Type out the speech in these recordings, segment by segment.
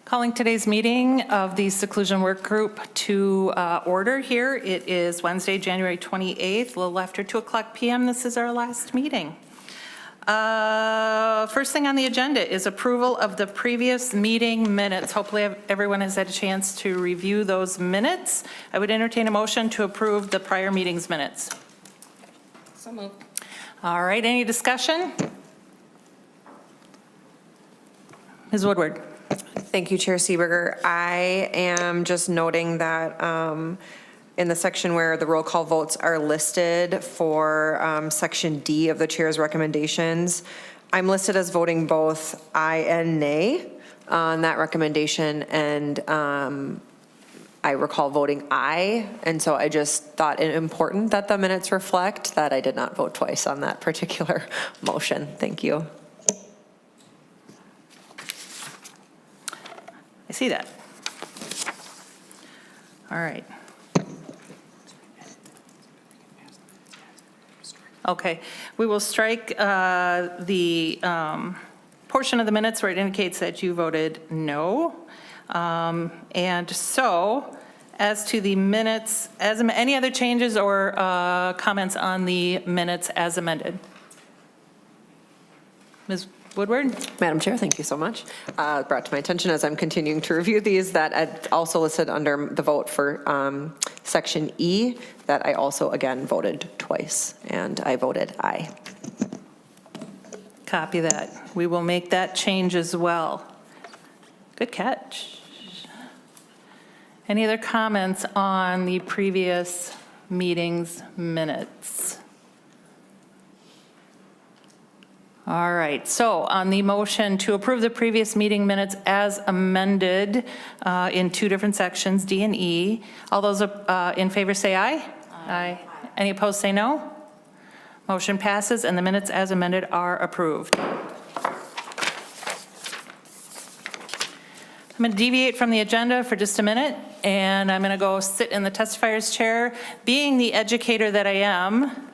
Calling today's meeting of the Seclusion Work Group to order here. It is Wednesday, January 28th, a little after 2:00 p.m. This is our last meeting. First thing on the agenda is approval of the previous meeting minutes. Hopefully everyone has had a chance to review those minutes. I would entertain a motion to approve the prior meeting's minutes. So moved. All right, any discussion? Ms. Woodward. Thank you, Chair Seeberger. I am just noting that in the section where the roll call votes are listed for section D of the chair's recommendations, I'm listed as voting both aye and nay on that recommendation, and I recall voting aye, and so I just thought it important that the minutes reflect that I did not vote twice on that particular motion. Thank you. I see that. All right. Okay, we will strike the portion of the minutes where it indicates that you voted no. And so, as to the minutes, any other changes or comments on the minutes as amended? Ms. Woodward? Madam Chair, thank you so much. Brought to my attention as I'm continuing to review these that I also listed under the vote for section E that I also again voted twice, and I voted aye. Copy that. We will make that change as well. Good catch. Any other comments on the previous meeting's minutes? All right, so on the motion to approve the previous meeting minutes as amended in two different sections, D and E, all those in favor say aye. Aye. Any opposed say no. Motion passes and the minutes as amended are approved. I'm going to deviate from the agenda for just a minute, and I'm going to go sit in the testifier's chair. Being the educator that I am,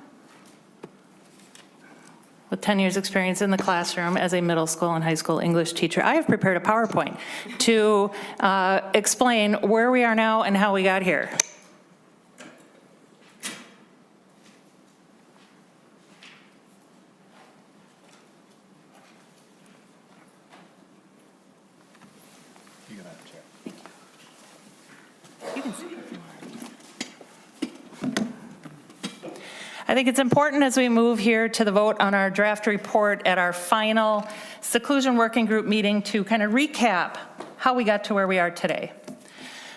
with 10 years experience in the classroom as a middle school and high school English teacher, I have prepared a PowerPoint to explain where we are now and how we got here. You can have a chair. You can see. I think it's important as we move here to the vote on our draft report at our final Seclusion Working Group meeting to kind of recap how we got to where we are today.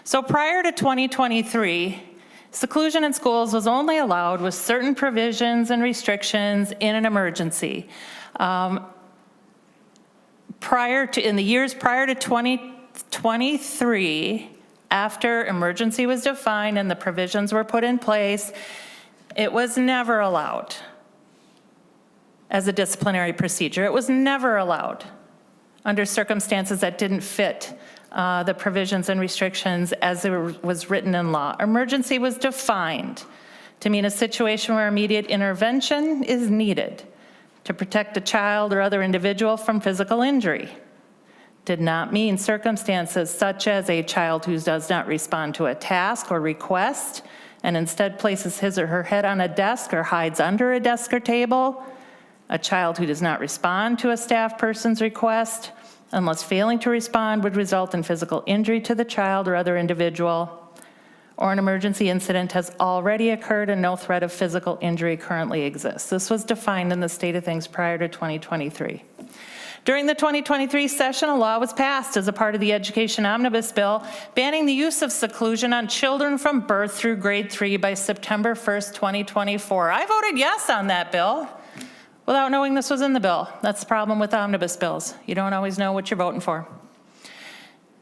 So prior to 2023, seclusion in schools was only allowed with certain provisions and restrictions in an emergency. In the years prior to 2023, after emergency was defined and the provisions were put in place, it was never allowed as a disciplinary procedure. It was never allowed under circumstances that didn't fit the provisions and restrictions as it was written in law. Emergency was defined to mean a situation where immediate intervention is needed to protect a child or other individual from physical injury. Did not mean circumstances such as a child who does not respond to a task or request and instead places his or her head on a desk or hides under a desk or table, a child who does not respond to a staff person's request, unless failing to respond would result in physical injury to the child or other individual, or an emergency incident has already occurred and no threat of physical injury currently exists. This was defined in the state of things prior to 2023. During the 2023 session, a law was passed as a part of the Education Omnibus Bill, banning the use of seclusion on children from birth through grade 3 by September 1st, 2024. I voted yes on that bill without knowing this was in the bill. That's the problem with omnibus bills. You don't always know what you're voting for.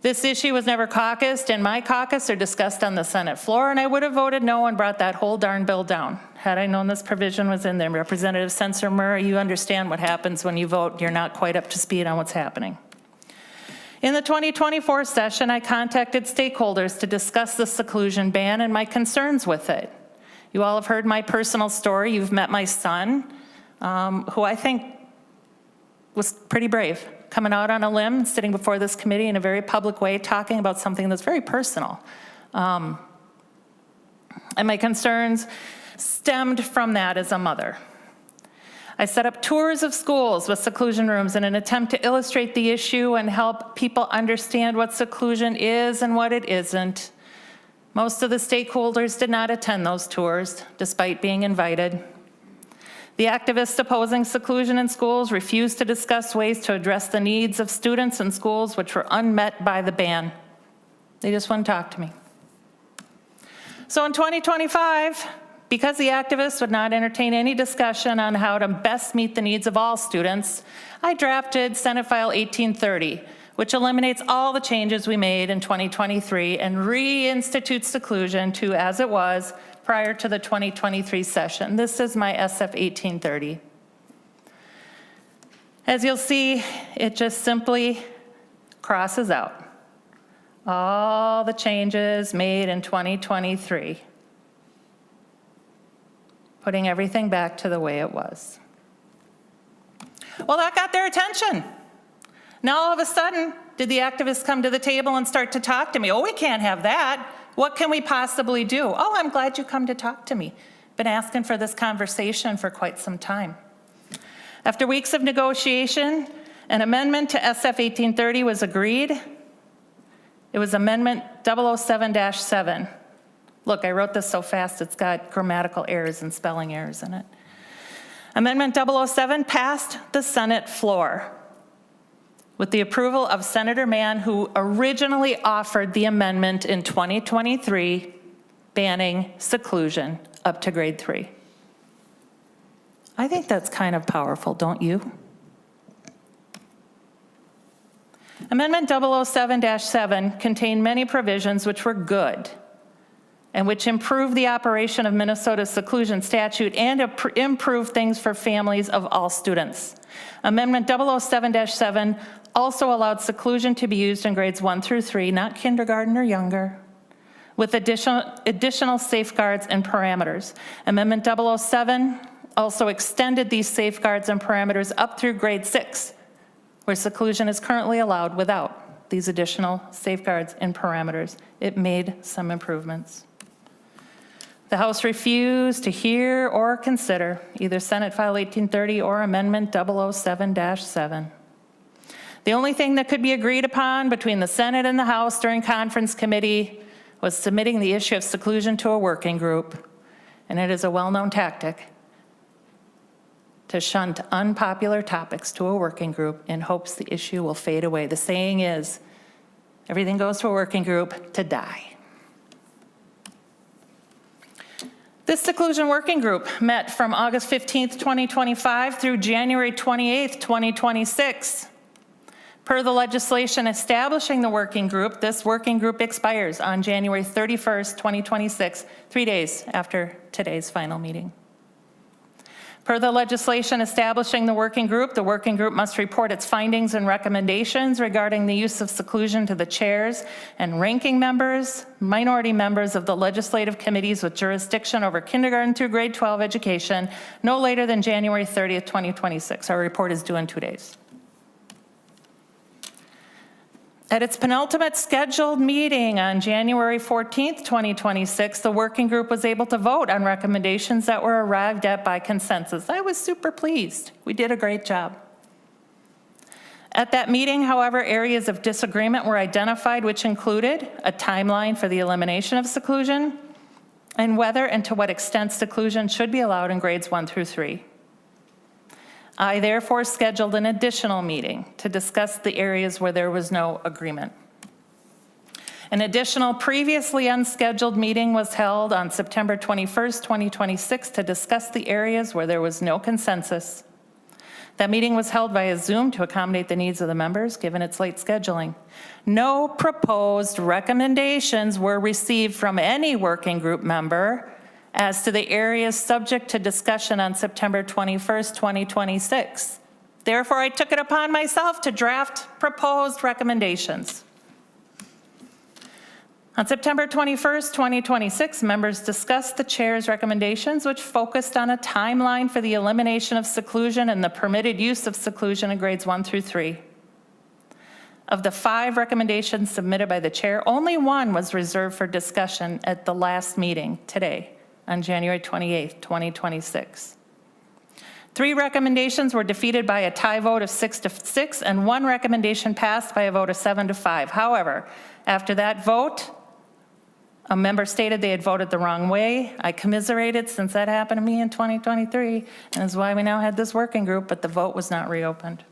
This issue was never caucused in my caucus or discussed on the Senate floor, and I would have voted no and brought that whole darn bill down had I known this provision was in there. Representative Sensor Murray, you understand what happens when you vote. You're not quite up to speed on what's happening. In the 2024 session, I contacted stakeholders to discuss the seclusion ban and my concerns with it. You all have heard my personal story. You've met my son, who I think was pretty brave, coming out on a limb, sitting before this committee in a very public way, talking about something that's very personal. And my concerns stemmed from that as a mother. I set up tours of schools with seclusion rooms in an attempt to illustrate the issue and help people understand what seclusion is and what it isn't. Most of the stakeholders did not attend those tours, despite being invited. The activists opposing seclusion in schools refused to discuss ways to address the needs of students in schools which were unmet by the ban. They just wouldn't talk to me. So in 2025, because the activists would not entertain any discussion on how to best meet the needs of all students, I drafted Senate File 1830, which eliminates all the changes we made in 2023 and reinstitutes seclusion to as it was prior to the 2023 session. This is my SF 1830. As you'll see, it just simply crosses out all the changes made in 2023. Putting everything back to the way it was. Well, that got their attention. Now all of a sudden, did the activists come to the table and start to talk to me? Oh, we can't have that. What can we possibly do? Oh, I'm glad you come to talk to me. Been asking for this conversation for quite some time. After weeks of negotiation, an amendment to SF 1830 was agreed. It was Amendment 007-7. Look, I wrote this so fast, it's got grammatical errors and spelling errors in it. Amendment 007 passed the Senate floor with the approval of Senator Mann, who originally offered the amendment in 2023 banning seclusion up to grade 3. I think that's kind of powerful, don't you? Amendment 007-7 contained many provisions which were good and which improve the operation of Minnesota's seclusion statute and improve things for families of all students. Amendment 007-7 also allowed seclusion to be used in grades 1 through 3, not kindergarten or younger, with additional safeguards and parameters. Amendment 007 also extended these safeguards and parameters up through grade 6, where seclusion is currently allowed without these additional safeguards and parameters. It made some improvements. The House refused to hear or consider either Senate File 1830 or Amendment 007-7. The only thing that could be agreed upon between the Senate and the House during conference committee was submitting the issue of seclusion to a working group. And it is a well-known tactic to shunt unpopular topics to a working group in hopes the issue will fade away. The saying is, everything goes to a working group to die. This Seclusion Working Group met from August 15th, 2025 through January 28th, 2026. Per the legislation establishing the working group, this working group expires on January 31st, 2026, 3 days after today's final meeting. Per the legislation establishing the working group must report its findings and recommendations regarding the use of seclusion to the chairs and ranking members, minority members of the legislative committees with jurisdiction over kindergarten through grade 12 education no later than January 30th, 2026. Our report is due in 2 days. At its penultimate scheduled meeting on January 14th, 2026, the working group was able to vote on recommendations that were arrived at by consensus. I was super pleased. We did a great job. At that meeting, however, areas of disagreement were identified, which included a timeline for the elimination of seclusion and whether and to what extent seclusion should be allowed in grades 1 through 3. I therefore scheduled an additional meeting to discuss the areas where there was no agreement. An additional previously unscheduled meeting was held on September 21st, 2026 to discuss the areas where there was no consensus. That meeting was held via Zoom to accommodate the needs of the members, given its late scheduling. No proposed recommendations were received from any working group member as to the areas subject to discussion on September 21st, 2026. Therefore, I took it upon myself to draft proposed recommendations. On September 21st, 2026, members discussed the chair's recommendations, which focused on a timeline for the elimination of seclusion and the permitted use of seclusion in grades 1 through 3. Of the 5 recommendations submitted by the chair, only 1 was reserved for discussion at the last meeting today on January 28th, 2026. 3 recommendations were defeated by a tie vote of 6-6, and 1 recommendation passed by a vote of 7-5. However, after that vote, a member stated they had voted the wrong way. I commiserated since that happened to me in 2023, and is why we now had this working group, but the vote was not reopened.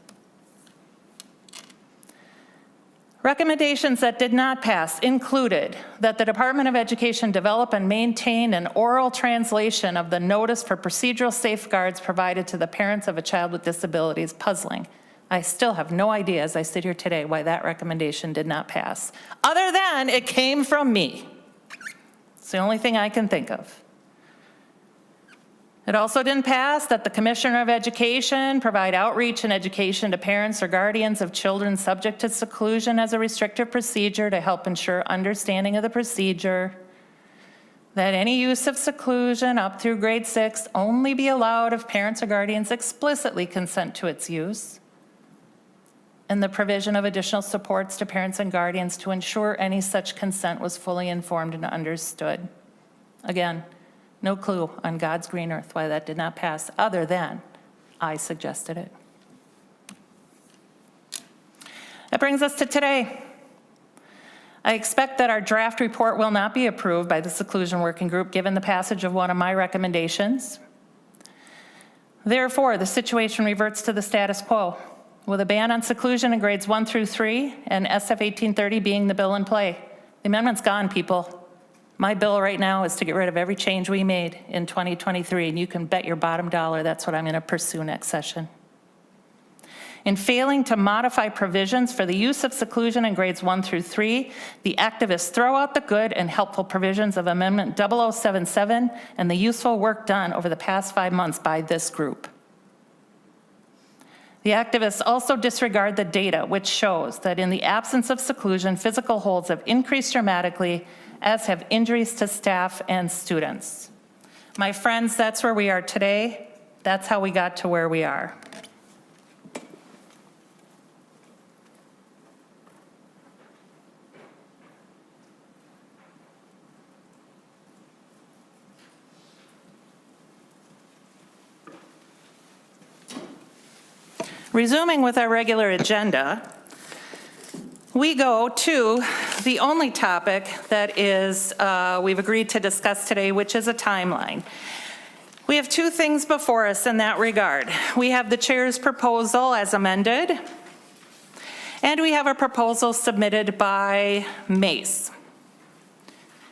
Recommendations that did not pass included that the Department of Education develop and maintain an oral translation of the notice for procedural safeguards provided to the parents of a child with disabilities. Puzzling. I still have no idea as I sit here today why that recommendation did not pass, other than it came from me. It's the only thing I can think of. It also didn't pass that the Commissioner of Education provide outreach and education to parents or guardians of children subject to seclusion as a restrictive procedure to help ensure understanding of the procedure. That any use of seclusion up through grade 6 only be allowed if parents or guardians explicitly consent to its use. And the provision of additional supports to parents and guardians to ensure any such consent was fully informed and understood. Again, no clue on God's green earth why that did not pass, other than I suggested it. That brings us to today. I expect that our draft report will not be approved by the Seclusion Working Group given the passage of one of my recommendations. Therefore, the situation reverts to the status quo, with a ban on seclusion in grades 1 through 3 and SF 1830 being the bill in play. The amendment's gone, people. My bill right now is to get rid of every change we made in 2023, and you can bet your bottom dollar that's what I'm going to pursue next session. In failing to modify provisions for the use of seclusion in grades 1 through 3, the activists throw out the good and helpful provisions of Amendment 0077 and the useful work done over the past 5 months by this group. The activists also disregard the data, which shows that in the absence of seclusion, physical holds have increased dramatically, as have injuries to staff and students. My friends, that's where we are today. That's how we got to where we are. Resuming with our regular agenda, we go to the only topic that is we've agreed to discuss today, which is a timeline. We have 2 things before us in that regard. We have the chair's proposal as amended, and we have a proposal submitted by Mace,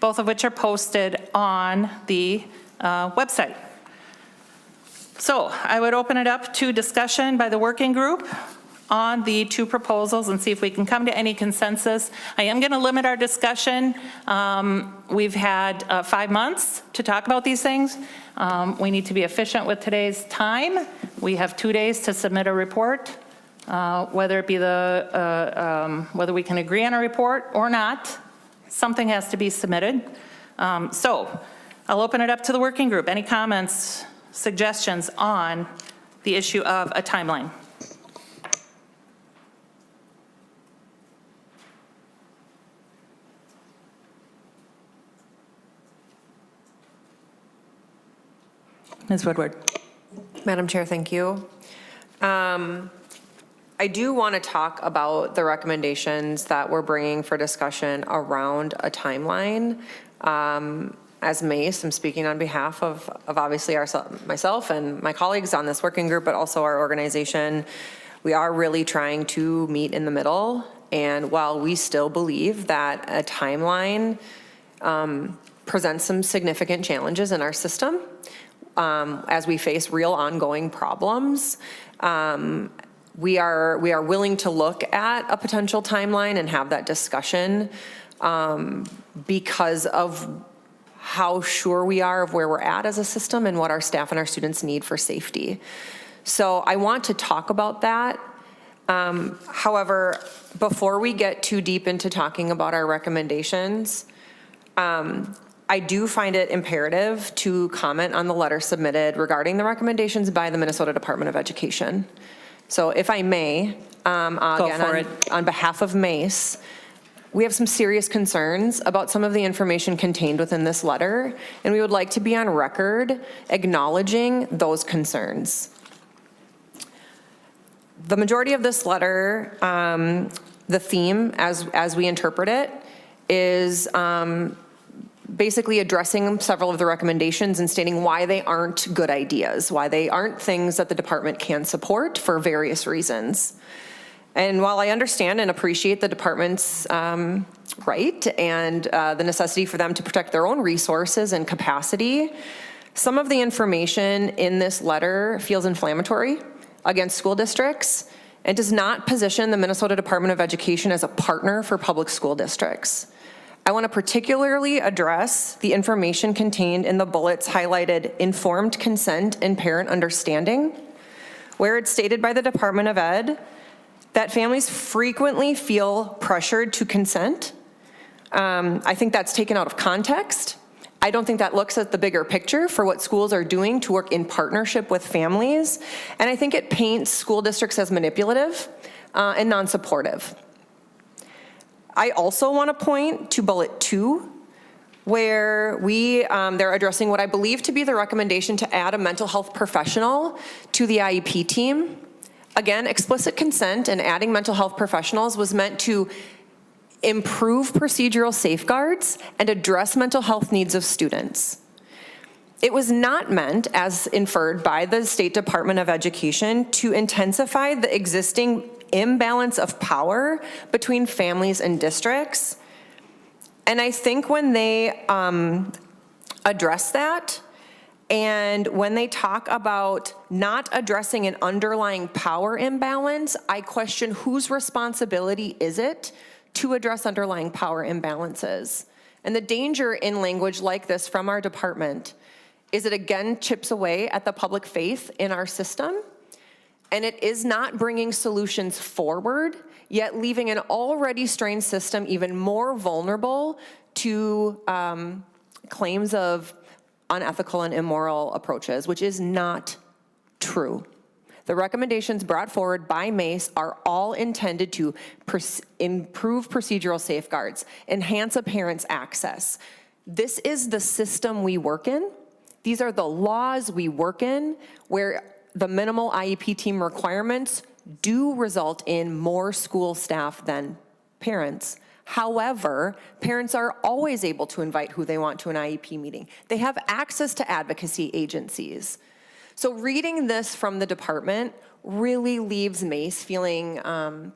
both of which are posted on the website. So I would open it up to discussion by the working group on the 2 proposals and see if we can come to any consensus. I am going to limit our discussion. We've had 5 months to talk about these things. We need to be efficient with today's time. We have 2 days to submit a report, whether it be whether we can agree on a report or not. Something has to be submitted. So I'll open it up to the working group. Any comments, suggestions on the issue of a timeline? Ms. Woodward. Madam Chair, thank you. I do want to talk about the recommendations that we're bringing for discussion around a timeline. As Mace, I'm speaking on behalf of obviously myself and my colleagues on this working group, but also our organization. We are really trying to meet in the middle. And while we still believe that a timeline presents some significant challenges in our system, as we face real ongoing problems, we are willing to look at a potential timeline and have that discussion because of how sure we are of where we're at as a system and what our staff and our students need for safety. So I want to talk about that. However, before we get too deep into talking about our recommendations, I do find it imperative to comment on the letter submitted regarding the recommendations by the Minnesota Department of Education. So if I may, again, for it. on behalf of Mace, we have some serious concerns about some of the information contained within this letter, and we would like to be on record acknowledging those concerns. The majority of this letter, the theme, as we interpret it, is basically addressing several of the recommendations and stating why they aren't good ideas, why they aren't things that the department can support for various reasons. And while I understand and appreciate the department's right and the necessity for them to protect their own resources and capacity, some of the information in this letter feels inflammatory against school districts and does not position the Minnesota Department of Education as a partner for public school districts. I want to particularly address the information contained in the bullets highlighted informed consent and parent understanding, where it's stated by the Department of Ed that families frequently feel pressured to consent. I think that's taken out of context. I don't think that looks at the bigger picture for what schools are doing to work in partnership with families. And I think it paints school districts as manipulative and non-supportive. I also want to point to bullet 2, where they're addressing what I believe to be the recommendation to add a mental health professional to the IEP team. Again, explicit consent and adding mental health professionals was meant to improve procedural safeguards and address mental health needs of students. It was not meant, as inferred by the State Department of Education, to intensify the existing imbalance of power between families and districts. And I think when they address that, and when they talk about not addressing an underlying power imbalance, I question whose responsibility is it to address underlying power imbalances. And the danger in language like this from our department is it again chips away at the public faith in our system, and it is not bringing solutions forward, yet leaving an already strained system even more vulnerable to claims of unethical and immoral approaches, which is not true. The recommendations brought forward by Mace are all intended to improve procedural safeguards, enhance a parent's access. This is the system we work in. These are the laws we work in, where the minimal IEP team requirements do result in more school staff than parents. However, parents are always able to invite who they want to an IEP meeting. They have access to advocacy agencies. So reading this from the department really leaves Mace feeling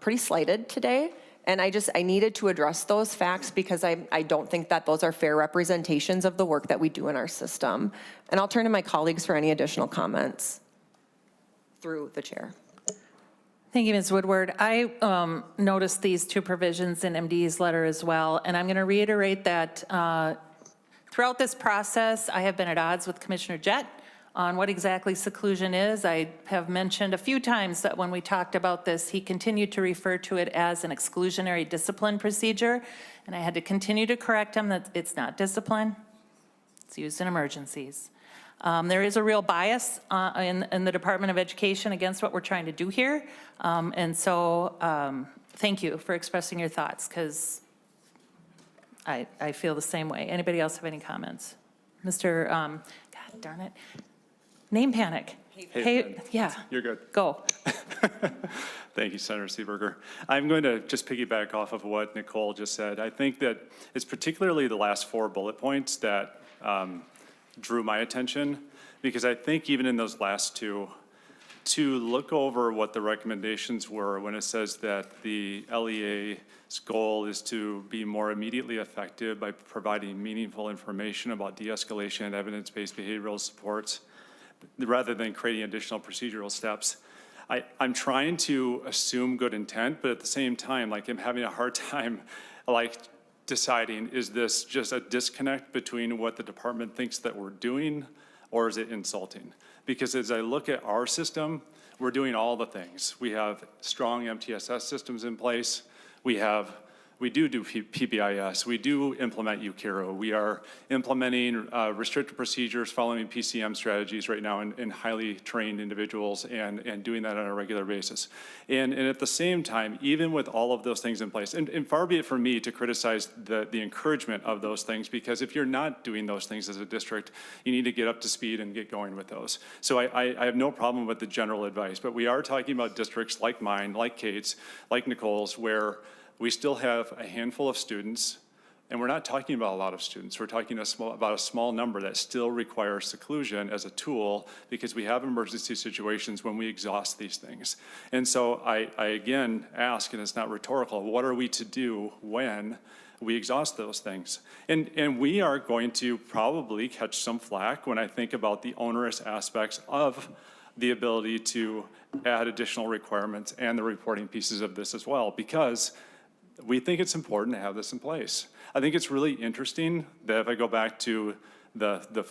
pretty slighted today. And I needed to address those facts because I don't think that those are fair representations of the work that we do in our system. And I'll turn to my colleagues for any additional comments through the chair. Thank you, Ms. Woodward. I noticed these 2 provisions in MD's letter as well, and I'm going to reiterate that throughout this process, I have been at odds with Commissioner Jett on what exactly seclusion is. I have mentioned a few times that when we talked about this, he continued to refer to it as an exclusionary discipline procedure, and I had to continue to correct him that it's not discipline. It's used in emergencies. There is a real bias in the Department of Education against what we're trying to do here. And so thank you for expressing your thoughts, because I feel the same way. Anybody else have any comments? Mr. God darn it. Name panic. Hey, yeah. You're good. Go. Thank you, Senator Seeberger. I'm going to just piggyback off of what Nicole just said. I think that it's particularly the last 4 bullet points that drew my attention, because I think even in those last 2, to look over what the recommendations were when it says that the LEA's goal is to be more immediately effective by providing meaningful information about de-escalation and evidence-based behavioral supports, rather than creating additional procedural steps. I'm trying to assume good intent, but at the same time, like, I'm having a hard time, like, deciding, is this just a disconnect between what the department thinks that we're doing, or is it insulting? Because as I look at our system, we're doing all the things. We have strong MTSS systems in place. We have we do PBIS, we do implement UCARO, we are implementing restricted procedures, following PCM strategies right now in highly trained individuals and doing that on a regular basis. And at the same time, even with all of those things in place, and far be it from me to criticize the encouragement of those things, because if you're not doing those things as a district, you need to get up to speed and get going with those. So I have no problem with the general advice, but we are talking about districts like mine, like Kate's, like Nicole's, where we still have a handful of students, and we're not talking about a lot of students. We're talking about a small number that still requires seclusion as a tool, because we have emergency situations when we exhaust these things. And so I again ask, and it's not rhetorical, what are we to do when we exhaust those things? And we are going to probably catch some flack when I think about the onerous aspects of the ability to add additional requirements and the reporting pieces of this as well, because we think it's important to have this in place. I think it's really interesting that if I go back to the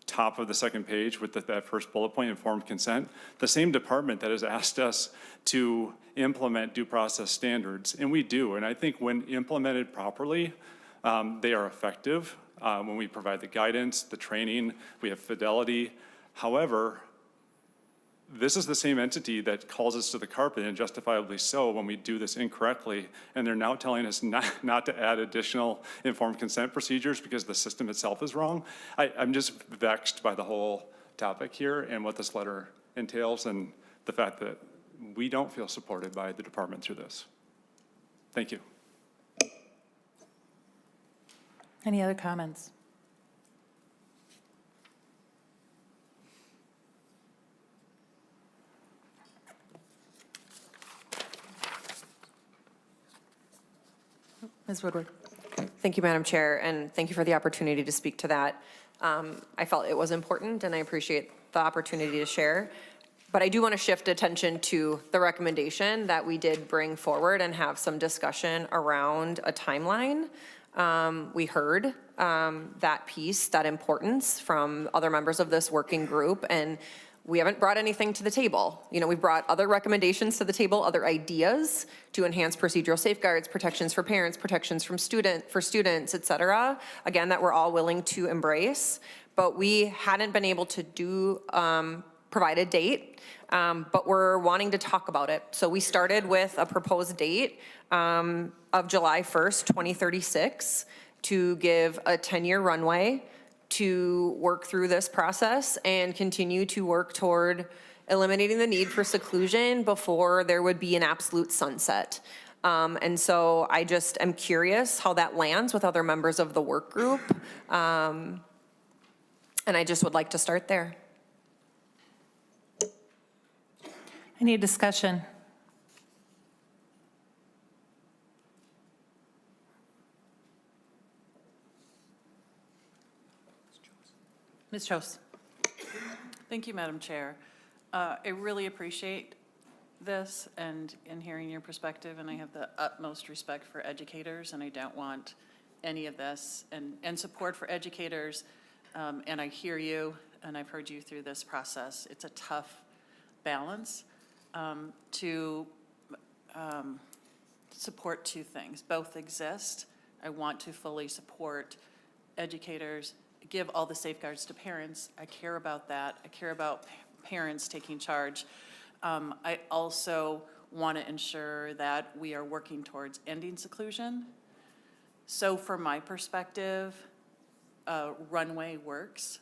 top of the second page with that first bullet point, informed consent, the same department that has asked us to implement due process standards, and we do. And I think when implemented properly, they are effective. When we provide the guidance, the training, we have fidelity. However, this is the same entity that calls us to the carpet, and justifiably so, when we do this incorrectly, and they're now telling us not to add additional informed consent procedures because the system itself is wrong. I'm just vexed by the whole topic here and what this letter entails, and the fact that we don't feel supported by the department through this. Thank you. Any other comments? Ms. Woodward. Thank you, Madam Chair, and thank you for the opportunity to speak to that. I felt it was important, and I appreciate the opportunity to share. But I do want to shift attention to the recommendation that we did bring forward and have some discussion around a timeline. We heard that piece, that importance from other members of this working group, and we haven't brought anything to the table. You know, we've brought other recommendations to the table, other ideas to enhance procedural safeguards, protections for parents, protections from students, et cetera. Again, that we're all willing to embrace, but we hadn't been able to provide a date, but we're wanting to talk about it. So we started with a proposed date of July 1st, 2036 to give a 10-year runway to work through this process and continue to work toward eliminating the need for seclusion before there would be an absolute sunset. And so I just am curious how that lands with other members of the work group. And I just would like to start there. Any discussion? Ms. Chose. Thank you, Madam Chair. I really appreciate this and hearing your perspective, and I have the utmost respect for educators, and I don't want any of this, and support for educators, and I hear you, and I've heard you through this process. It's a tough balance to support two things. Both exist. I want to fully support educators, give all the safeguards to parents. I care about that. I care about parents taking charge. I also want to ensure that we are working towards ending seclusion. So from my perspective, runway works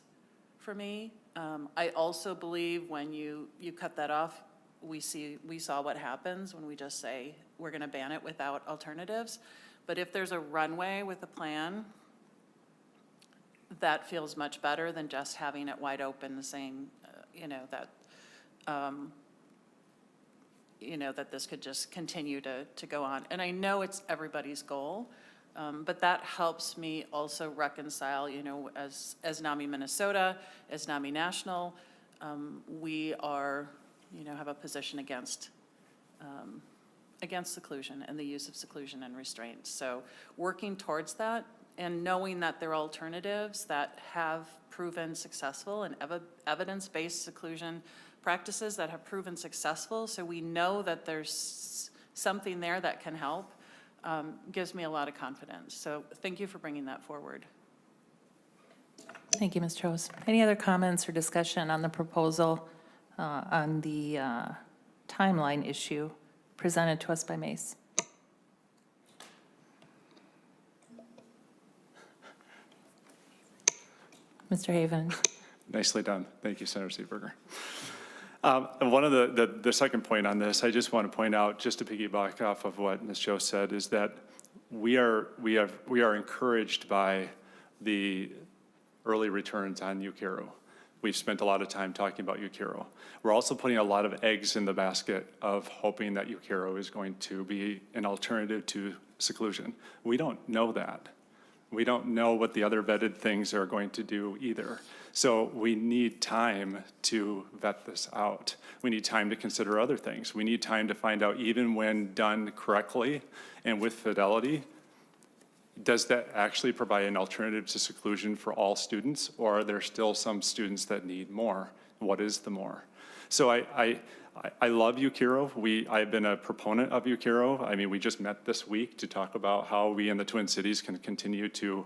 for me. I also believe when you cut that off, we saw what happens when we just say we're going to ban it without alternatives. But if there's a runway with a plan, that feels much better than just having it wide open, saying, that this could just continue to go on. And I know it's everybody's goal, but that helps me also reconcile, as NAMI Minnesota, as NAMI National, we are, have a position against seclusion and the use of seclusion and restraint. So working towards that, and knowing that there are alternatives that have proven successful and evidence-based seclusion practices that have proven successful, so we know that there's something there that can help. gives me a lot of confidence. So thank you for bringing that forward. Thank you, Ms. Chose. Any other comments or discussion on the proposal on the timeline issue presented to us by Mace? Mr. Haven. Nicely done. Thank you, Senator Seeberger. And one of the second point on this, I just want to point out, just to piggyback off of what Ms. Joe said, is that we are encouraged by the early returns on UCARO. We've spent a lot of time talking about UCARO. We're also putting a lot of eggs in the basket of hoping that UCARO is going to be an alternative to seclusion. We don't know that. We don't know what the other vetted things are going to do either. So we need time to vet this out. We need time to consider other things. We need time to find out, even when done correctly and with fidelity, does that actually provide an alternative to seclusion for all students, or are there still some students that need more? What is the more? So I love UCARO. I've been a proponent of UCARO. I mean, we just met this week to talk about how we in the Twin Cities can continue to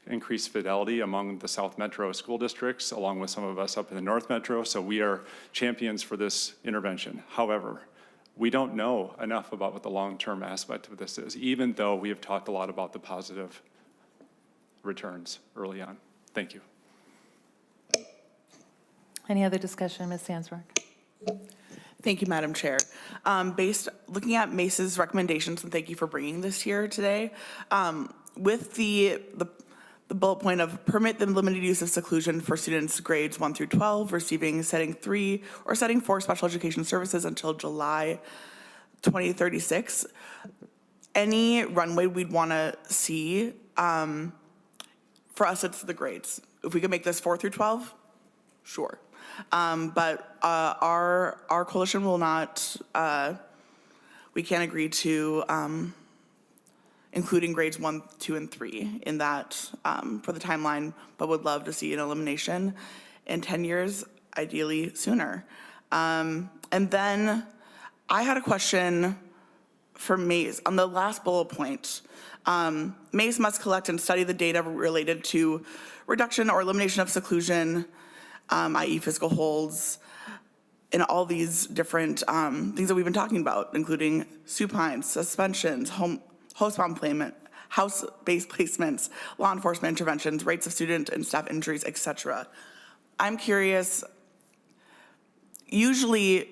increase fidelity among the South Metro school districts, along with some of us up in the North Metro. So we are champions for this intervention. However, we don't know enough about what the long-term aspect of this is, even though we have talked a lot about the positive returns early on. Thank you. Any other discussion, Ms. Sandsmark? Thank you, Madam Chair. Looking at Mace's recommendations, and thank you for bringing this here today, with the bullet point of permit the limited use of seclusion for students grades 1 through 12 receiving setting 3 or setting 4 special education services until July 2036. Any runway we'd want to see, for us, it's the grades. If we could make this 4 through 12, sure. But our coalition will not, we can't agree to including grades 1, 2, and 3 in that for the timeline, but would love to see an elimination in 10 years, ideally sooner. And then I had a question for Mace on the last bullet point. Mace must collect and study the data related to reduction or elimination of seclusion, i.e. fiscal holds, and all these different things that we've been talking about, including supines, suspensions, host-bound placement, house-based placements, law enforcement interventions, rates of student and staff injuries, etc. I'm curious, usually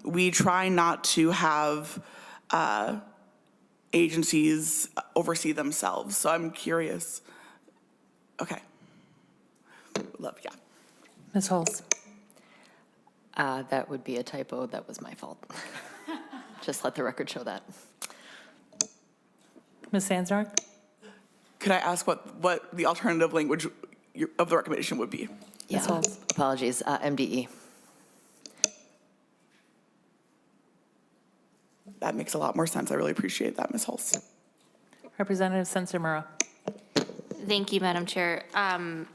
we try not to have agencies oversee themselves, so I'm curious. Okay. Love, yeah. Ms. Holz? That would be a typo. That was my fault. Just let the record show that. Ms. Sandsmark? Could I ask what the alternative language of the recommendation would be? Ms. Holz? Apologies. MDE. That makes a lot more sense. I really appreciate that, Ms. Hulse. Representative Sensimura? Thank you, Madam Chair.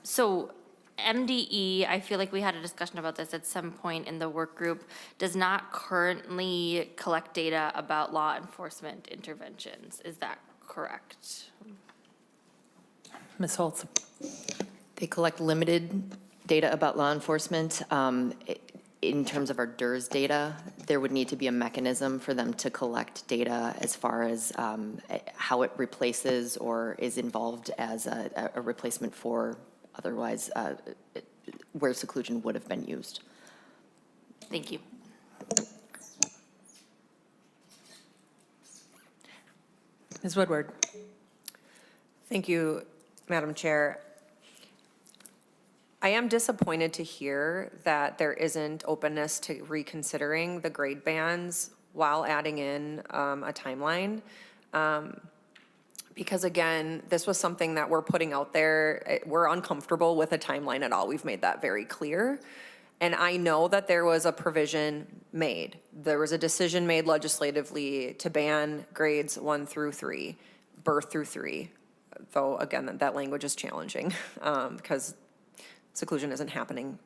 So MDE, I feel like we had a discussion about this at some point in the work group, does not currently collect data about law enforcement interventions. Is that correct? Ms. Holtz? They collect limited data about law enforcement. In terms of our DERS data, there would need to be a mechanism for them to collect data as far as how it replaces or is involved as a replacement for otherwise where seclusion would have been used. Thank you. Ms. Woodward? Thank you, Madam Chair. I am disappointed to hear that there isn't openness to reconsidering the grade bands while adding in a timeline. Because again, this was something that we're putting out there. We're uncomfortable with a timeline at all. We've made that very clear. And I know that there was a provision made. There was a decision made legislatively to ban grades 1 through 3, birth through 3. Though again, that language is challenging because seclusion isn't happening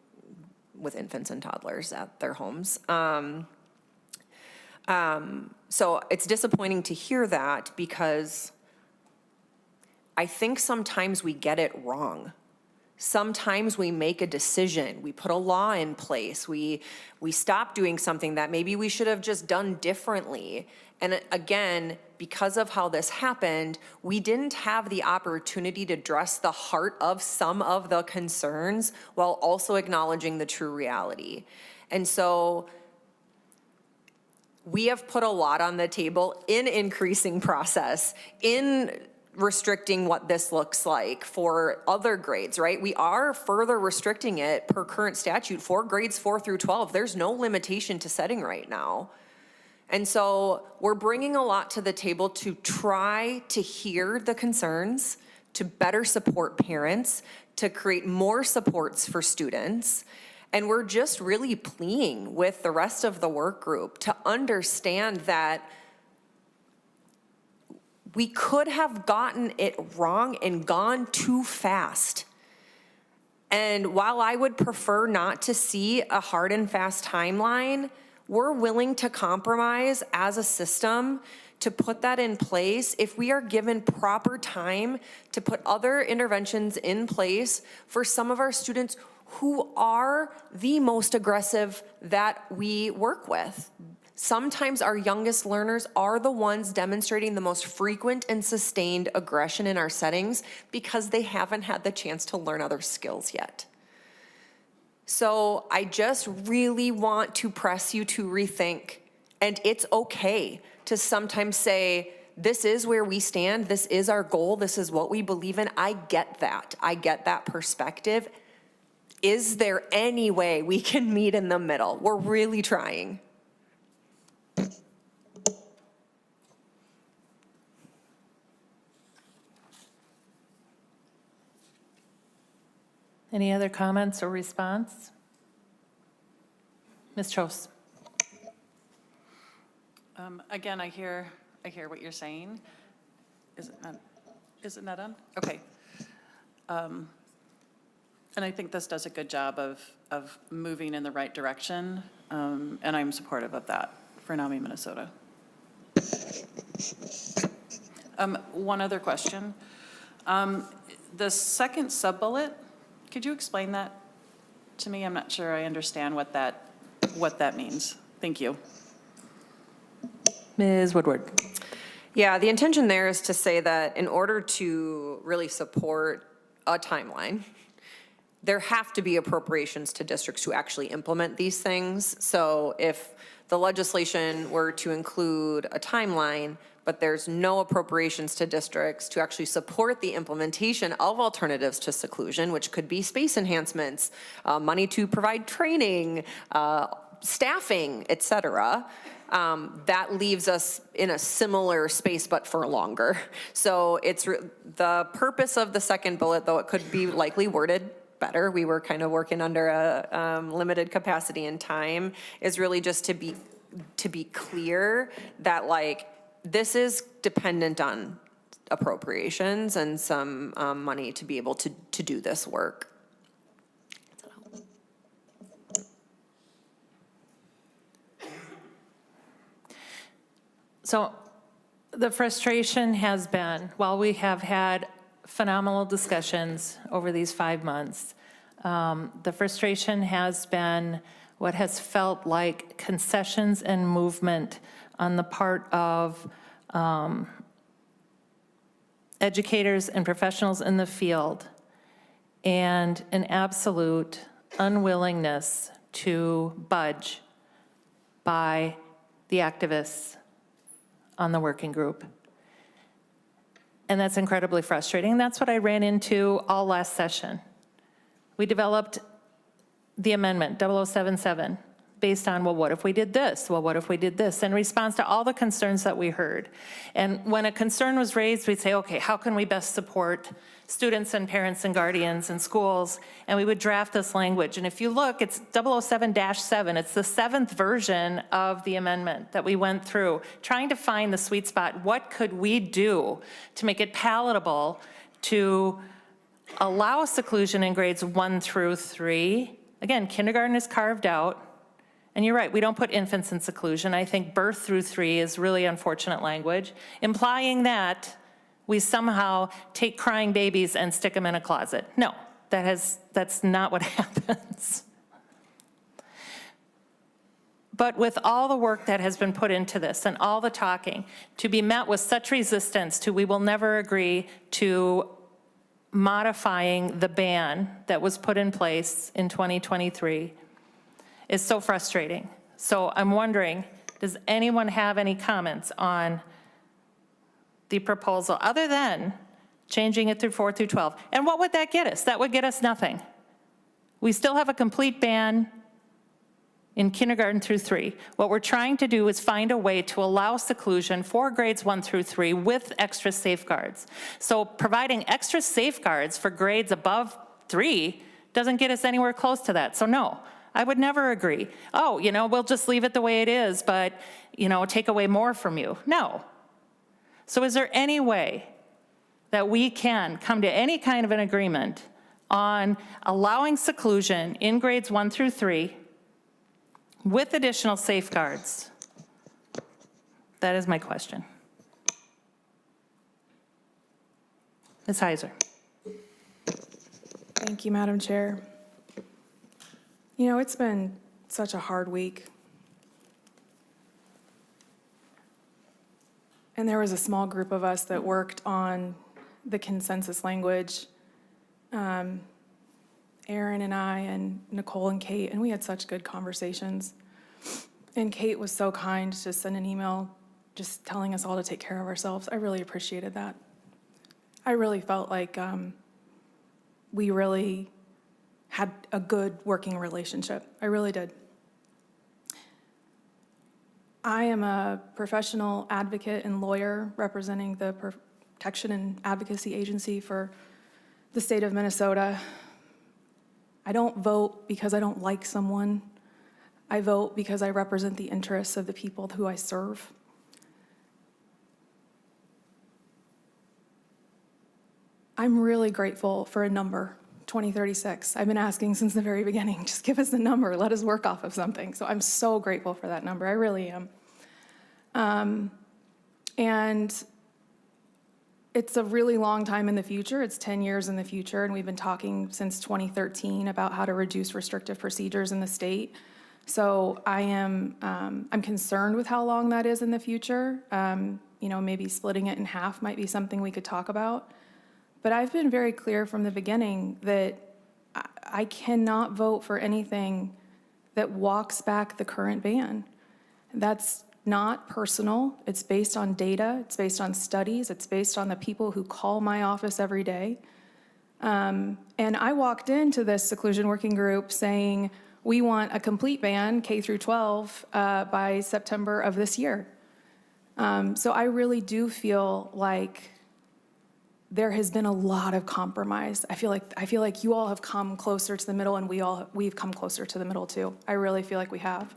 with infants and toddlers at their homes. So it's disappointing to hear that because I think sometimes we get it wrong. Sometimes we make a decision, we put a law in place, we stop doing something that maybe we should have just done differently. And again, because of how this happened, we didn't have the opportunity to address the heart of some of the concerns while also acknowledging the true reality. And so we have put a lot on the table in increasing process, in restricting what this looks like for other grades, right? We are further restricting it per current statute for grades 4 through 12. There's no limitation to setting right now. And so we're bringing a lot to the table to try to hear the concerns, to better support parents, to create more supports for students. And we're just really pleading with the rest of the work group to understand that we could have gotten it wrong and gone too fast. And while I would prefer not to see a hard and fast timeline, we're willing to compromise as a system to put that in place if we are given proper time to put other interventions in place for some of our students who are the most aggressive that we work with. Sometimes our youngest learners are the ones demonstrating the most frequent and sustained aggression in our settings because they haven't had the chance to learn other skills yet. So I just really want to press you to rethink, and it's okay to sometimes say, this is where we stand, this is our goal, this is what we believe in. I get that perspective. Is there any way we can meet in the middle? We're really trying. Any other comments or response? Ms. Trost. Again, I hear what you're saying. Is it not on? Okay. And I think this does a good job of moving in the right direction, and I'm supportive of that for NAMI Minnesota. One other question. The second sub-bullet, could you explain that to me? I'm not sure I understand what that means. Thank you. Ms. Woodward. Yeah, the intention there is to say that in order to really support a timeline, there have to be appropriations to districts who actually implement these things. So if the legislation were to include a timeline, but there's no appropriations to districts to actually support the implementation of alternatives to seclusion, which could be space enhancements, money to provide training, staffing, et cetera, that leaves us in a similar space, but for longer. So it's the purpose of the second bullet, though it could be likely worded better, we were kind of working under a limited capacity and time, is really just to be clear that like this is dependent on appropriations and some money to be able to do this work. So the frustration has been, while we have had phenomenal discussions over these 5 months, the frustration has been what has felt like concessions and movement on the part of educators and professionals in the field, and an absolute unwillingness to budge by the activists on the working group. And that's incredibly frustrating. That's what I ran into all last session. We developed the amendment 0077 based on, well, what if we did this? Well, what if we did this? In response to all the concerns that we heard. And when a concern was raised, we'd say, okay, how can we best support students and parents and guardians and schools? And we would draft this language. And if you look, it's 007-7. It's the 7th version of the amendment that we went through, trying to find the sweet spot. What could we do to make it palatable to allow seclusion in grades 1 through 3? Again, kindergarten is carved out, And you're right, we don't put infants in seclusion. I think birth through 3 is really unfortunate language, implying that we somehow take crying babies and stick them in a closet. No, that's not what happens. But with all the work that has been put into this and all the talking, to be met with such resistance to we will never agree to modifying the ban that was put in place in 2023 is so frustrating. So I'm wondering, does anyone have any comments on the proposal other than changing it through 4 through 12? And what would that get us? That would get us nothing. We still have a complete ban in kindergarten through 3. What we're trying to do is find a way to allow seclusion for grades 1 through 3 with extra safeguards. So providing extra safeguards for grades above 3 doesn't get us anywhere close to that. So no, I would never agree. Oh, we'll just leave it the way it is, but, take away more from you. No. So is there any way that we can come to any kind of an agreement on allowing seclusion in grades 1 through 3 with additional safeguards? That is my question. Ms. Heiser. Thank you, Madam Chair. It's been such a hard week. And there was a small group of us that worked on the consensus language. Aaron and I and Nicole and Kate, and we had such good conversations. And Kate was so kind to send an email just telling us all to take care of ourselves. I really appreciated that. I really felt like we really had a good working relationship. I really did. I am a professional advocate and lawyer representing the Protection and Advocacy Agency for the state of Minnesota. I don't vote because I don't like someone. I vote because I represent the interests of the people who I serve. I'm really grateful for a number, 2036. I've been asking since the very beginning, just give us the number, let us work off of something. So I'm so grateful for that number, I really am. And it's a really long time in the future. It's 10 years in the future, and we've been talking since 2013 about how to reduce restrictive procedures in the state. So I'm concerned with how long that is in the future. Maybe splitting it in half might be something we could talk about. But I've been very clear from the beginning that I cannot vote for anything that walks back the current ban. That's not personal. It's based on data. It's based on studies. It's based on the people who call my office every day. And I walked into this Seclusion Working Group saying, we want a complete ban, K through 12, by September of this year. So I really do feel like there has been a lot of compromise. I feel like you all have come closer to the middle, and we've come closer to the middle too. I really feel like we have.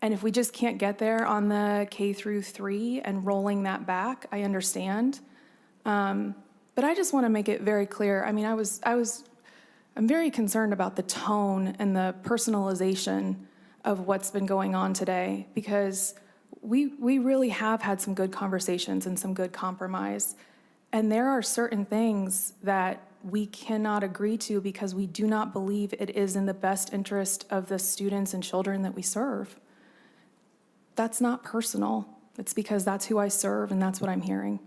And if we just can't get there on the K through 3 and rolling that back, I understand. But I just want to make it very clear. I mean, I'm very concerned about the tone and the personalization of what's been going on today, because we really have had some good conversations and some good compromise. And there are certain things that we cannot agree to because we do not believe it is in the best interest of the students and children that we serve. That's not personal. It's because that's who I serve and that's what I'm hearing.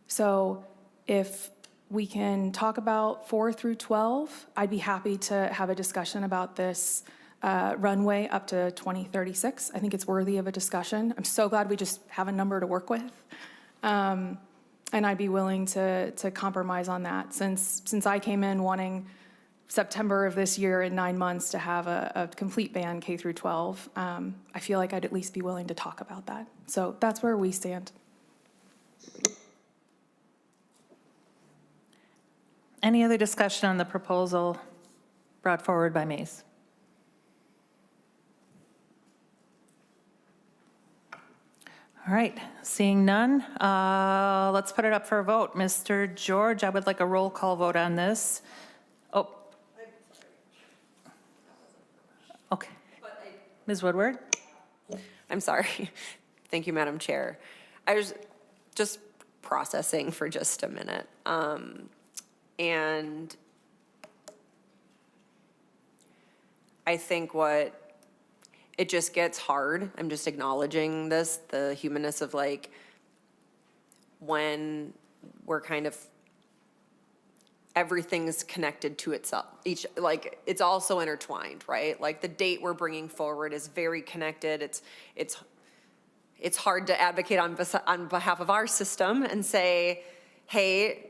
So if we can talk about 4 through 12, I'd be happy to have a discussion about this runway up to 2036. I think it's worthy of a discussion. I'm so glad we just have a number to work with. And I'd be willing to compromise on that. Since I came in wanting September of this year in 9 months to have a complete ban K through 12, I feel like I'd at least be willing to talk about that. So that's where we stand. Any other discussion on the proposal brought forward by Mace? All right, seeing none, let's put it up for a vote. Mr. George, I would like a roll call vote on this. Oh. Okay. Ms. Woodward? I'm sorry. Thank you, Madam Chair. I was just processing for just a minute. And I think it just gets hard. I'm just acknowledging this, the humanness of like, when we're kind of, everything's connected to itself. Like, it's all so intertwined, right? Like, the date we're bringing forward is very connected. It's hard to advocate on behalf of our system and say, hey,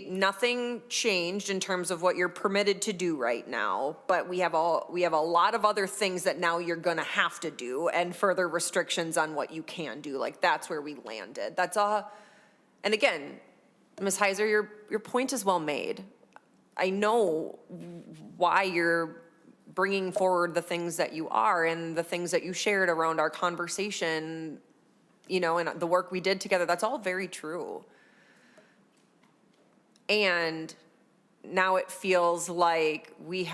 nothing changed in terms of what you're permitted to do right now, but we have a lot of other things that now you're gonna have to do and further restrictions on what you can do. Like, that's where we landed. That's all. And again, Ms. Heiser, your point is well made. I know why you're bringing forward the things that you are and the things that you shared around our conversation, you know, and the work we did together. That's all very true. And now it feels like we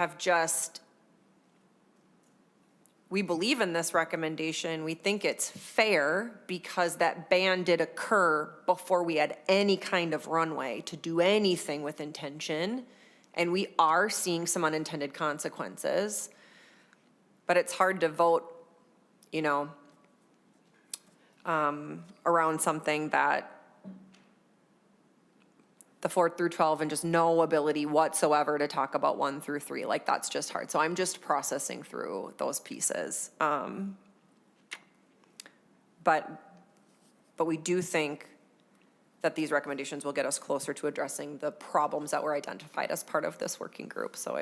believe in this recommendation. We think it's fair because that ban did occur before we had any kind of runway to do anything with intention. And we are seeing some unintended consequences. But it's hard to vote, you know, around something that the 4 through 12 and just no ability whatsoever to talk about 1 through 3. Like, that's just hard. So I'm just processing through those pieces. But we do think that these recommendations will get us closer to addressing the problems that were identified as part of this working group. So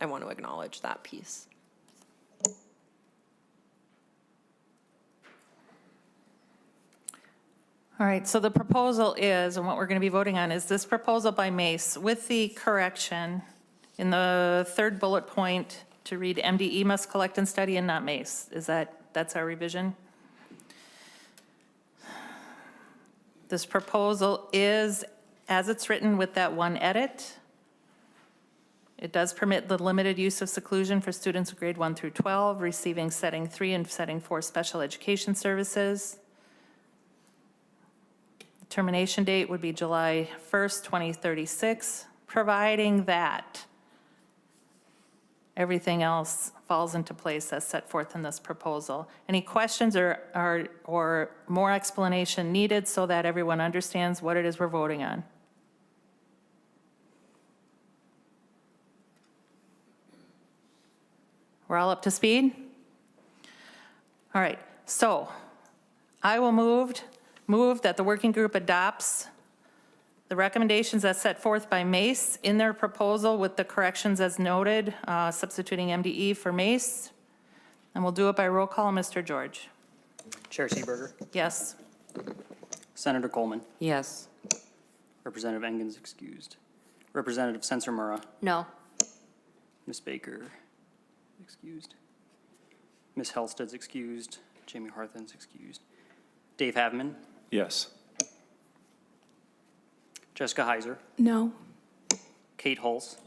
I want to acknowledge that piece. All right, so the proposal is, and what we're going to be voting on is this proposal by Mace with the correction in the third bullet point to read MDE must collect and study and not Mace. That's our revision? This proposal is, as it's written with that one edit, it does permit the limited use of seclusion for students of grade 1 through 12 receiving setting 3 and setting 4 special education services. Termination date would be July 1st, 2036, providing that everything else falls into place as set forth in this proposal. Any questions or more explanation needed so that everyone understands what it is we're voting on? We're all up to speed? All right, so I will move that the working group adopts the recommendations as set forth by Mace in their proposal with the corrections as noted, substituting MDE for Mace. And we'll do it by roll call. Mr. George. Chair Seeberger, Yes. Senator Coleman, Yes. Representative Engens excused, Representative Sensor-Murrah, No. Ms. Baker excused, Ms. Halstead's excused, Jamie Harthen's excused, Dave Haveman, Yes. Jessica Heiser, No. Kate Hulse,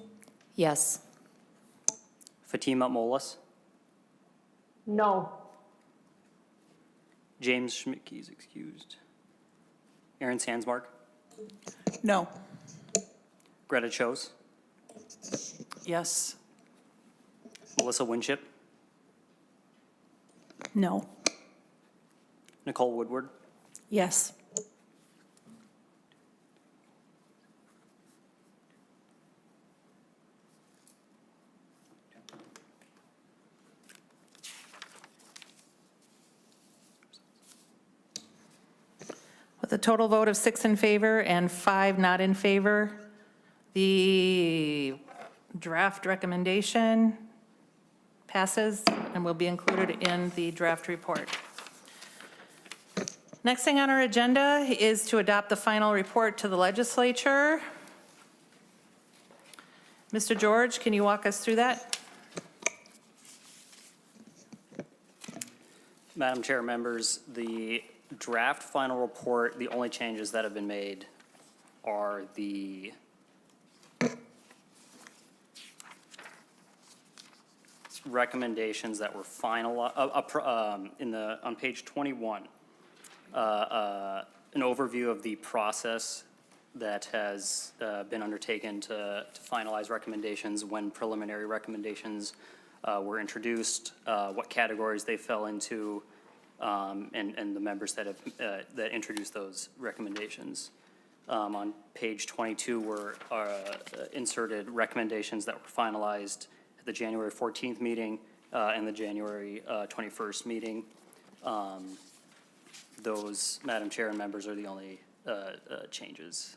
Yes. Fatima Molas, No. James Schmidtke is excused, Aaron Sandsmark, No. Greta Chose, Yes. Melissa Winship, No. Nicole Woodward, Yes. With a total vote of 6 in favor and 5 not in favor, the draft recommendation passes and will be included in the draft report. Next thing on our agenda is to adopt the final report to the legislature. Mr. George, can you walk us through that? Madam Chair, members, the draft final report, the only changes that have been made are the recommendations that were final, on page 21, an overview of the process that has been undertaken to finalize recommendations, when preliminary recommendations were introduced, what categories they fell into, and the members that have, that introduced those recommendations. On page 22 were inserted recommendations that were finalized at the January 14th meeting and the January 21st meeting. Those, Madam Chair and members, are the only changes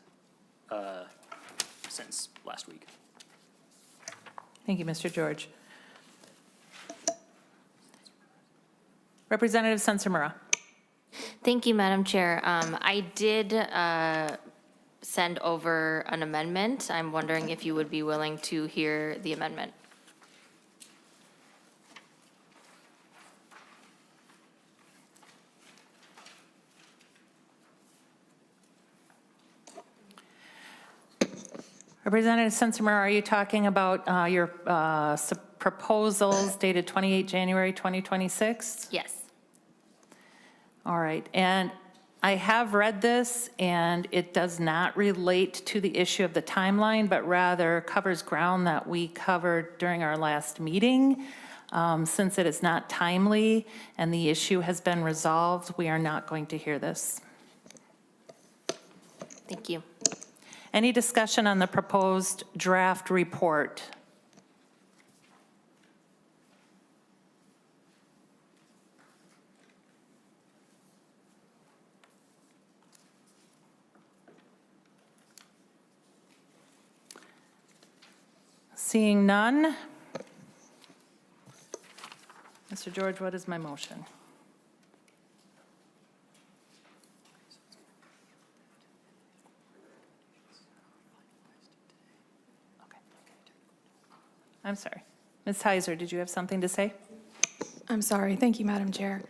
since last week. Thank you, Mr. George. Representative Sensimura. Thank you, Madam Chair. I did send over an amendment. I'm wondering if you would be willing to hear the amendment. Representative Sensimura, are you talking about your proposals dated 28 January 2026? Yes. All right, and I have read this, and it does not relate to the issue of the timeline, but rather covers ground that we covered during our last meeting. Since it is not timely and the issue has been resolved, we are not going to hear this. Thank you. Any discussion on the proposed draft report? Seeing none. Mr. George, what is my motion? Okay. I'm sorry. Ms. Heiser, did you have something to say? I'm sorry. Thank you, Madam Chair.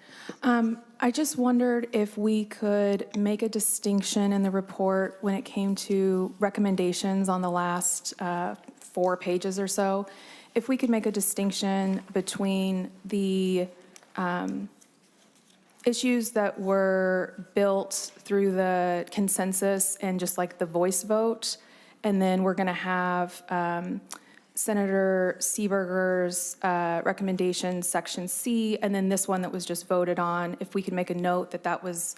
I just wondered if we could make a distinction in the report when it came to recommendations on the last 4 pages or so. If we could make a distinction between the issues that were built through the consensus and just like the voice vote, and then we're going to have Senator Seeberger's recommendation, section C, and then this one that was just voted on, if we could make a note that that was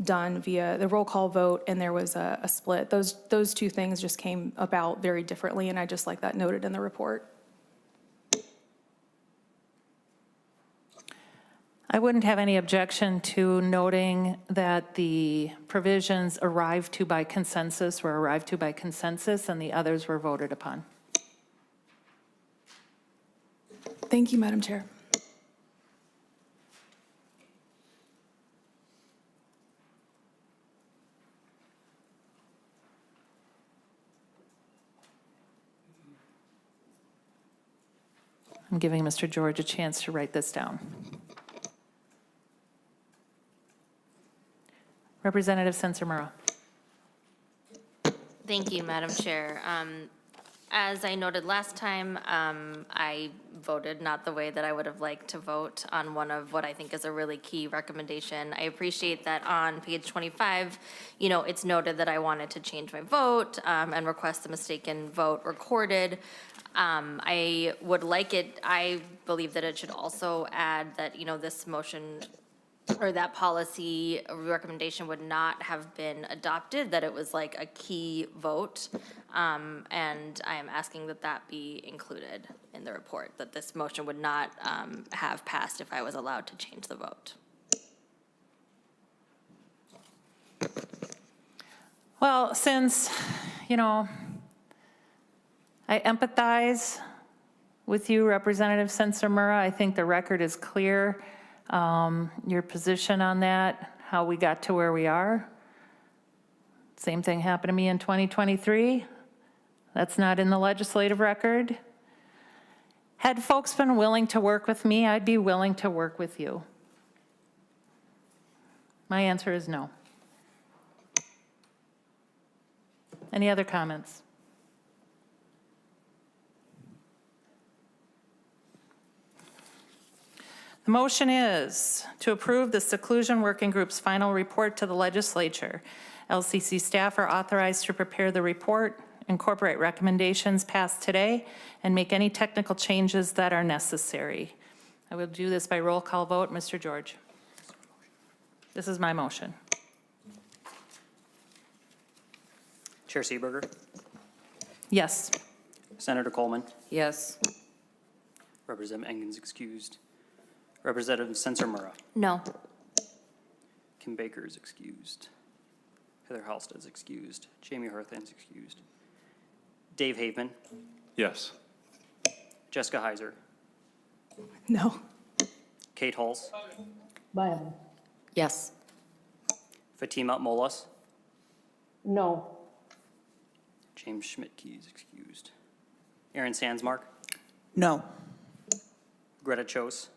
done via the roll call vote and there was a split. Those two things just came about very differently, and I just like that noted in the report. I wouldn't have any objection to noting that the provisions arrived to by consensus were arrived to by consensus and the others were voted upon. Thank you, Madam Chair. I'm giving Mr. George a chance to write this down. Representative Sensimura. Thank you, Madam Chair. As I noted last time, I voted not the way that I would have liked to vote on one of what I think is a really key recommendation. I appreciate that on page 25, it's noted that I wanted to change my vote and request the mistaken vote recorded. I would like it, I believe that it should also add that, this motion or that policy recommendation would not have been adopted, that it was like a key vote. And I am asking that that be included in the report, that this motion would not have passed if I was allowed to change the vote. Well, since, I empathize with you, Representative Sensimura, I think the record is clear. Your position on that, how we got to where we are. Same thing happened to me in 2023. That's not in the legislative record. Had folks been willing to work with me, I'd be willing to work with you. My answer is no. Any other comments? The motion is to approve the Seclusion Working Group's final report to the legislature. LCC staff are authorized to prepare the report, incorporate recommendations passed today, and make any technical changes that are necessary. I will do this by roll call vote. Mr. George. This is my motion. Chair Seeberger, Yes. Senator Coleman, Yes. Representative Engen's excused. Representative Sensor-Murrah, No. Kim Baker is excused. Heather Halstead is excused. Jamie Harthan's excused. Dave Haveman, Yes. Jessica Heiser, No. Kate Hulse, Byam, Yes. Fatima Molas, no. James Schmidt-Key is excused. Aaron Sandsmark, No. Greta Chose,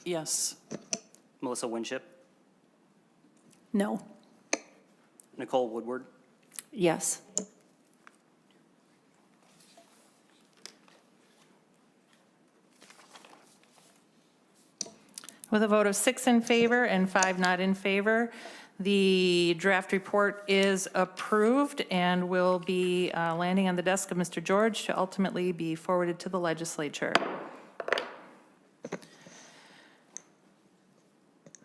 Yes. Melissa Winship, No. Nicole Woodward, Yes. With a vote of 6 in favor and 5 not in favor, the draft report is approved and will be landing on the desk of Mr. George to ultimately be forwarded to the legislature.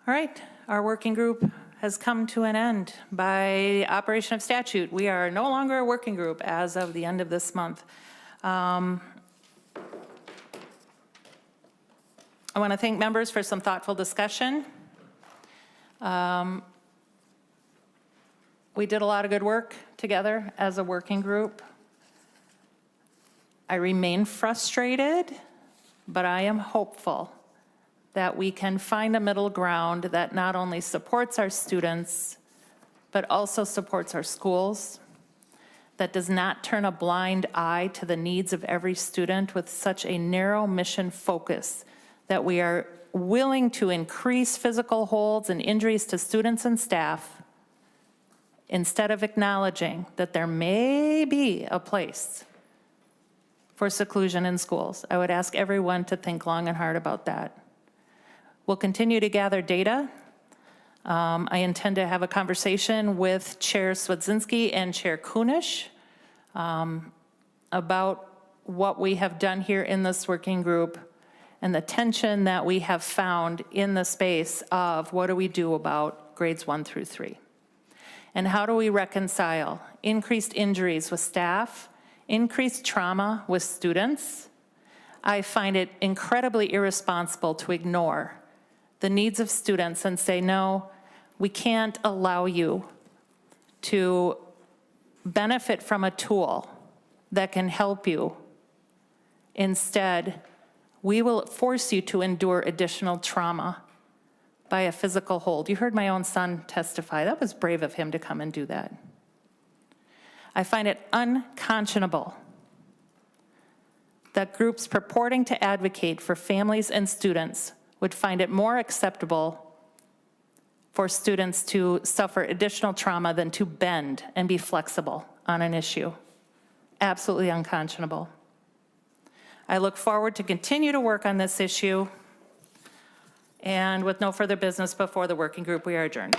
All right, our working group has come to an end. By operation of statute, we are no longer a working group as of the end of this month. I want to thank members for some thoughtful discussion. We did a lot of good work together as a working group. I remain frustrated, but I am hopeful that we can find a middle ground that not only supports our students, but also supports our schools, that does not turn a blind eye to the needs of every student with such a narrow mission focus, that we are willing to increase physical holds and injuries to students and staff instead of acknowledging that there may be a place for seclusion in schools. I would ask everyone to think long and hard about that. We'll continue to gather data. I intend to have a conversation with Chair Swedzinski and Chair Kunish about what we have done here in this working group and the tension that we have found in the space of what do we do about grades 1 through 3? And how do we reconcile increased injuries with staff, increased trauma with students? I find it incredibly irresponsible to ignore the needs of students and say, no, we can't allow you to benefit from a tool that can help you. Instead, we will force you to endure additional trauma by a physical hold. You heard my own son testify. That was brave of him to come and do that. I find it unconscionable that groups purporting to advocate for families and students would find it more acceptable for students to suffer additional trauma than to bend and be flexible on an issue. Absolutely unconscionable. I look forward to continue to work on this issue. And with no further business before the working group, we are adjourned.